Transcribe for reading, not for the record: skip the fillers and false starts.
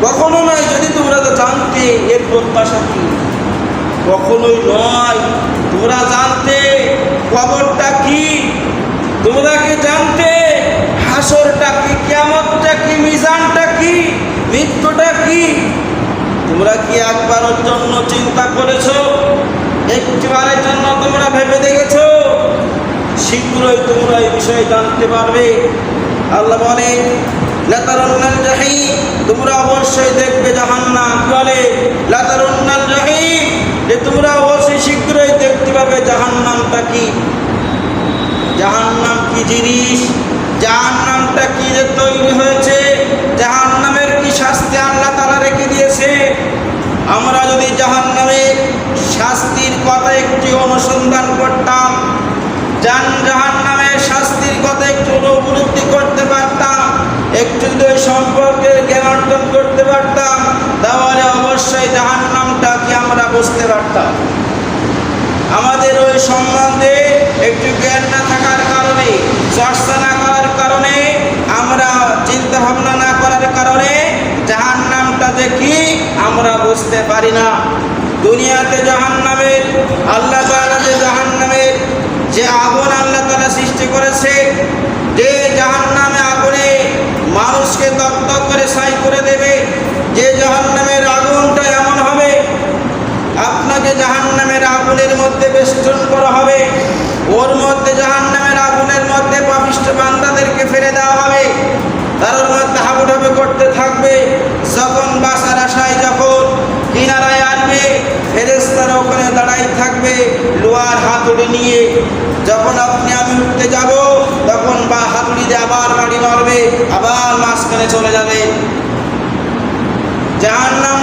কখনো নয়। যদি তোমরা তো জানতে এর প্রত্যাশা কি, কখনোই নয়। তোমরা জানতে কবরটা কি, তোমরা কি জানতে হাসরটা কি, কিয়ামতটা কি, মিজানটা কি, মৃত্যুটা কি? তোমরা কি একবারের জন্য চিন্তা করেছো? একটিবারের জন্য তোমরা ভেবে দেখেছো? শীঘ্রই তোমরা এই বিষয়ে জানতে পারবে। আল্লাহ বলে লাতারুন্নাল জাহিম, তোমরা অবশ্যই দেখবে জাহান্নাম। বলে লাতারুন্নাল জাহিম, যে তোমরা অবশ্যই শীঘ্রই দেখতে পাবে জাহান্নামটা কি। জাহান্নাম কি জিনিস, জাহান্নামটা কি যে তৈরি হয়েছে, জাহান্নামের কি শাস্তি আল্লাহ তাআলা রেখে দিয়েছে। আমরা যদি জাহান্নামের শাস্তির কথা একটু অনুসন্ধান করতাম, জাহান্নামের শাস্তির কথা একটু উপলব্ধি করতে পারতাম, একটু যদি ওই সম্পর্কে জ্ঞান অর্জন করতে পারতাম, তাহলে অবশ্যই জাহান্নামটা কি আমরা বুঝতে পারতাম। আমাদের ওই সম্বন্ধে একটু জ্ঞান না থাকার কারণে, চর্চা না করার কারণে, আমরা চিন্তা ভাবনা না করার কারণে জাহান্নামটা যে কি আমরা বুঝতে পারি না। দুনিয়াতে জাহান্নামের আল্লাহ তাআলা যে জাহান্নামের যে আগুন আল্লাহ তাআলা সৃষ্টি করেছে, যে জাহান্নামে আগুনে মানুষকে দগ্ধ করে ছাই করে দেবে, যে জাহান্নামের আগুনটা এমন হবে, আপনাকে জাহান্নামের আগুনের মধ্যে বেষ্টন করা হবে, ওর মধ্যে জাহান্নামের আগুনের মধ্যে পাপিষ্ঠ বান্দাদেরকে ফেলে দেওয়া হবে, তার মধ্যে হাবুডাবু করতে থাকবে। যখন বাসার আশায় যখন কিনারায় আসবে, ফেরেশতারা ওখানে দাঁড়াই থাকবে লোহার হাতুড়ি নিয়ে। যখন আপনি আমি উঠতে যাব, তখন বা হাতুড়ি দিয়ে আবার বাড়ি মারবে, আবার মাঝখানে চলে যাবে। জাহান্নাম